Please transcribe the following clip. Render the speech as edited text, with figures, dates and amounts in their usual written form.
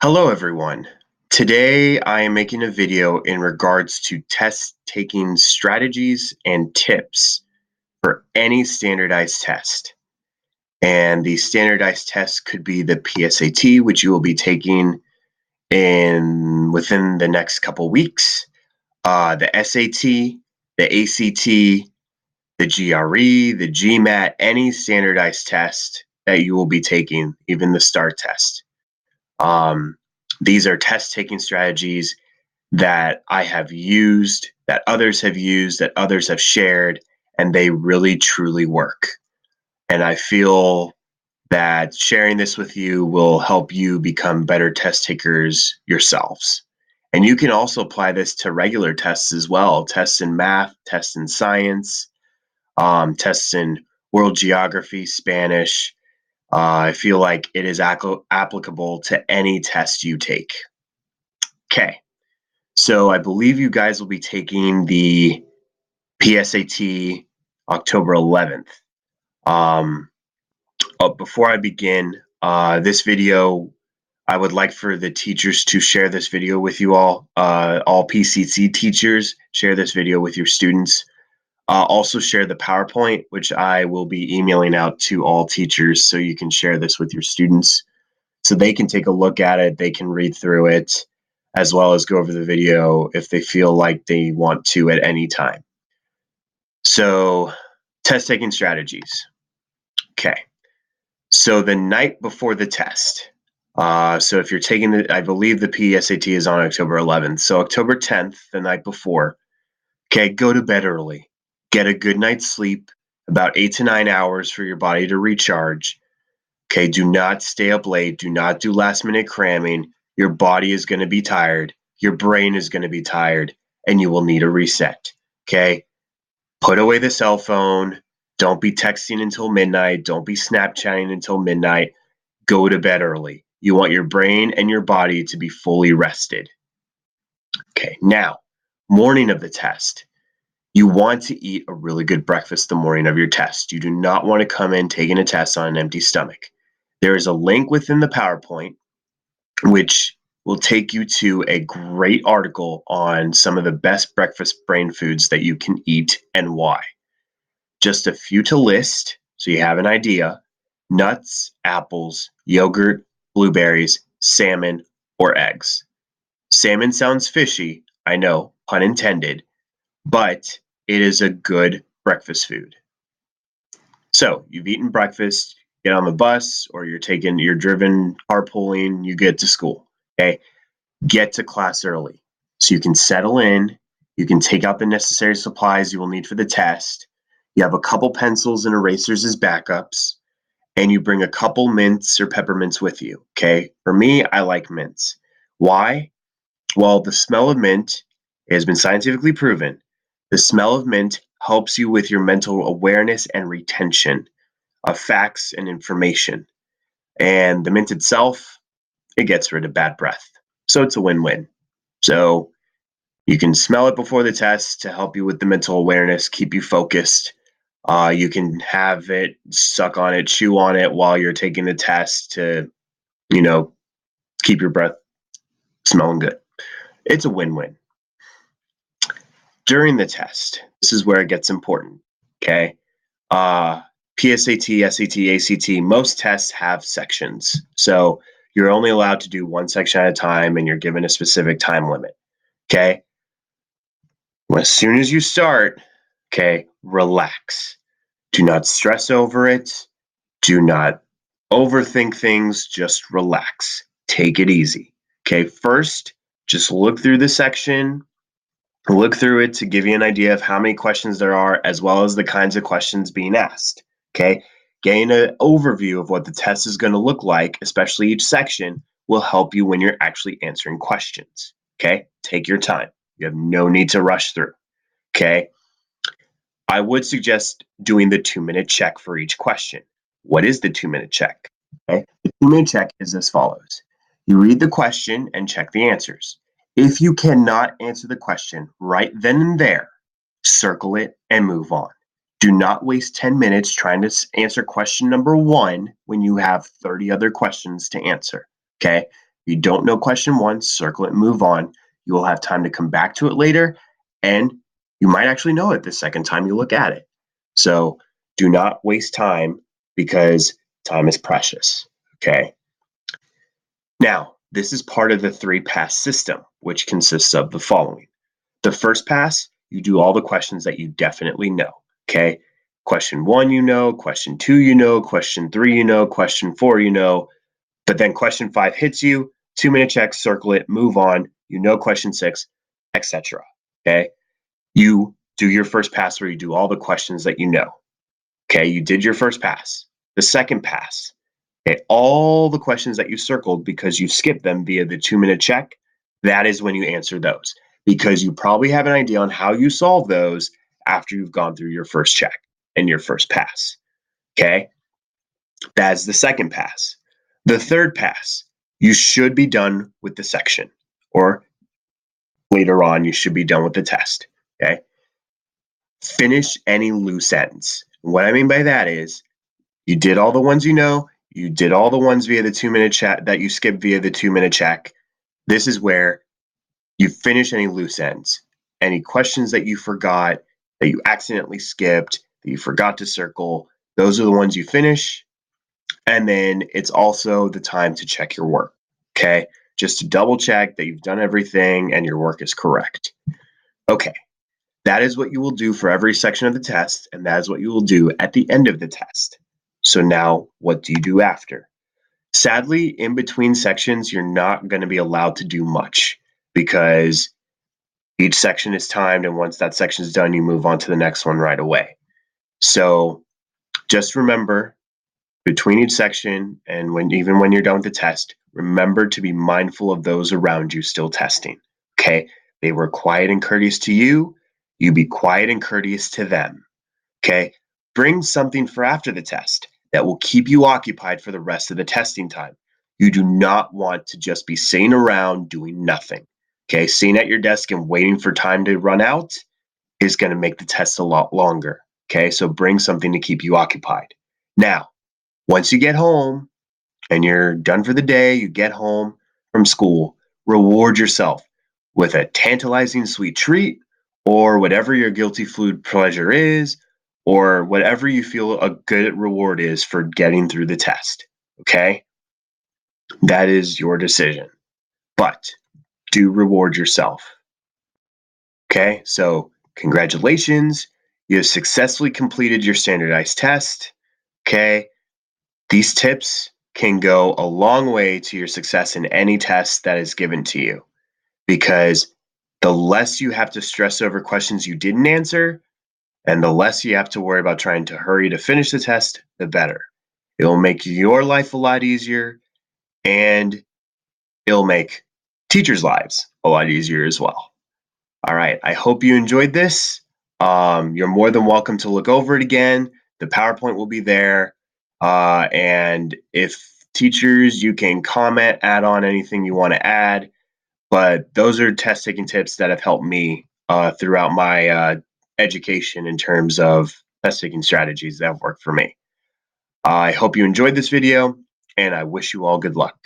Hello, everyone. Today, I am making a video in regards to test taking strategies and tips for any standardized test. And the standardized test could be the PSAT, which you will be taking within the next couple weeks, the SAT, the ACT, the GRE, the GMAT, any standardized test that you will be taking, even the STAR test. These are test taking strategies that I have used, that others have used, that others have shared, and they really truly work. And I feel that sharing this with you will help you become better test takers yourselves. And you can also apply this to regular tests as well, tests in math, tests in science, tests in world geography, Spanish. I feel like it is applicable to any test you take. Okay, so I believe you guys will be taking the PSAT October 11th. Before I begin this video, I would like for the teachers to share this video with you all. All PCC teachers, share this video with your students. Also share the PowerPoint, which I will be emailing out to all teachers so you can share this with your students so they can take a look at it, they can read through it, as well as go over the video if they feel like they want to at any time. So, test taking strategies. Okay. So the night before the test. So if you're taking I believe the PSAT is on October 11th. So October 10th, the night before. Okay, go to bed early. Get a good night's sleep, about 8 to 9 hours for your body to recharge. Okay, do not stay up late. Do not do last minute cramming. Your body is going to be tired. Your brain is going to be tired, and you will need a reset. Okay, put away the cell phone. Don't be texting until midnight. Don't be Snapchatting until midnight. Go to bed early. You want your brain and your body to be fully rested. Okay, now, morning of the test. You want to eat a really good breakfast the morning of your test. You do not want to come in taking a test on an empty stomach. There is a link within the PowerPoint which will take you to a great article on some of the best breakfast brain foods that you can eat and why. Just a few to list so you have an idea: nuts, apples, yogurt, blueberries, salmon, or eggs. Salmon sounds fishy, I know, pun intended, but it is a good breakfast food. So you've eaten breakfast, get on the bus, or you're driven carpooling, you get to school. Okay. Get to class early so you can settle in. You can take out the necessary supplies you will need for the test. You have a couple pencils and erasers as backups, and you bring a couple mints or peppermints with you. Okay. For me, I like mints. Why? Well, the smell of mint has been scientifically proven. The smell of mint helps you with your mental awareness and retention of facts and information. And the mint itself, it gets rid of bad breath. So it's a win-win. So you can smell it before the test to help you with the mental awareness, keep you focused. You can have it, suck on it, chew on it while you're taking the test to, keep your breath smelling good. It's a win-win. During the test, this is where it gets important, okay? PSAT, SAT, ACT, most tests have sections. So you're only allowed to do one section at a time and you're given a specific time limit, okay? Well, as soon as you start, okay, relax. Do not stress over it. Do not overthink things. Just relax. Take it easy. Okay, first, just look through the section. Look through it to give you an idea of how many questions there are, as well as the kinds of questions being asked. Okay, gain an overview of what the test is going to look like, especially each section, will help you when you're actually answering questions. Okay, take your time. You have no need to rush through. Okay, I would suggest doing the 2-minute check for each question. What is the 2-minute check? Okay, the 2-minute check is as follows. You read the question and check the answers. If you cannot answer the question right then and there, circle it and move on. Do not waste 10 minutes trying to answer question number 1 when you have 30 other questions to answer. Okay? You don't know question 1, circle it and move on. You will have time to come back to it later, and you might actually know it the second time you look at it. So do not waste time because time is precious, okay? Now, this is part of the 3-pass system, which consists of the following. The first pass, you do all the questions that you definitely know, okay? Question 1 you know, question 2 you know, question 3 you know, question 4 you know, but then question 5 hits you, 2-minute check, circle it, move on, you know question 6, etc. Okay? You do your first pass where you do all the questions that you know. Okay, you did your first pass. The second pass, okay, all the questions that you circled because you skipped them via the 2-minute check, that is when you answer those because you probably have an idea on how you solve those after you've gone through your first check and your first pass. Okay? That's the second pass. The third pass, you should be done with the section, or later on, you should be done with the test. Okay? Finish any loose ends. What I mean by that is you did all the ones you know, you did all the ones via the 2-minute check that you skipped via the 2-minute check. This is where you finish any loose ends. Any questions that you forgot, that you accidentally skipped, that you forgot to circle, those are the ones you finish. And then it's also the time to check your work, okay? Just to double check that you've done everything and your work is correct. Okay, that is what you will do for every section of the test, and that is what you will do at the end of the test. So now, what do you do after? Sadly, in between sections, you're not going to be allowed to do much because each section is timed, and once that section is done, you move on to the next one right away. So just remember, between each section and even when you're done with the test, remember to be mindful of those around you still testing. Okay? They were quiet and courteous to you. You be quiet and courteous to them. Okay? Bring something for after the test that will keep you occupied for the rest of the testing time. You do not want to just be sitting around doing nothing. Okay? Sitting at your desk and waiting for time to run out is going to make the test a lot longer. Okay? So bring something to keep you occupied. Now, once you get home and you're done for the day, you get home from school, reward yourself with a tantalizing sweet treat or whatever your guilty food pleasure is, or whatever you feel a good reward is for getting through the test. Okay? That is your decision. But do reward yourself. Okay? So, congratulations. You have successfully completed your standardized test. Okay? These tips can go a long way to your success in any test that is given to you because the less you have to stress over questions you didn't answer and the less you have to worry about trying to hurry to finish the test, the better. It'll make your life a lot easier and it'll make teachers' lives a lot easier as well. All right, I hope you enjoyed this. You're more than welcome to look over it again. The PowerPoint will be there. And if teachers, you can comment, add on anything you want to add. But those are test taking tips that have helped me throughout my education in terms of test taking strategies that have worked for me. I hope you enjoyed this video, and I wish you all good luck.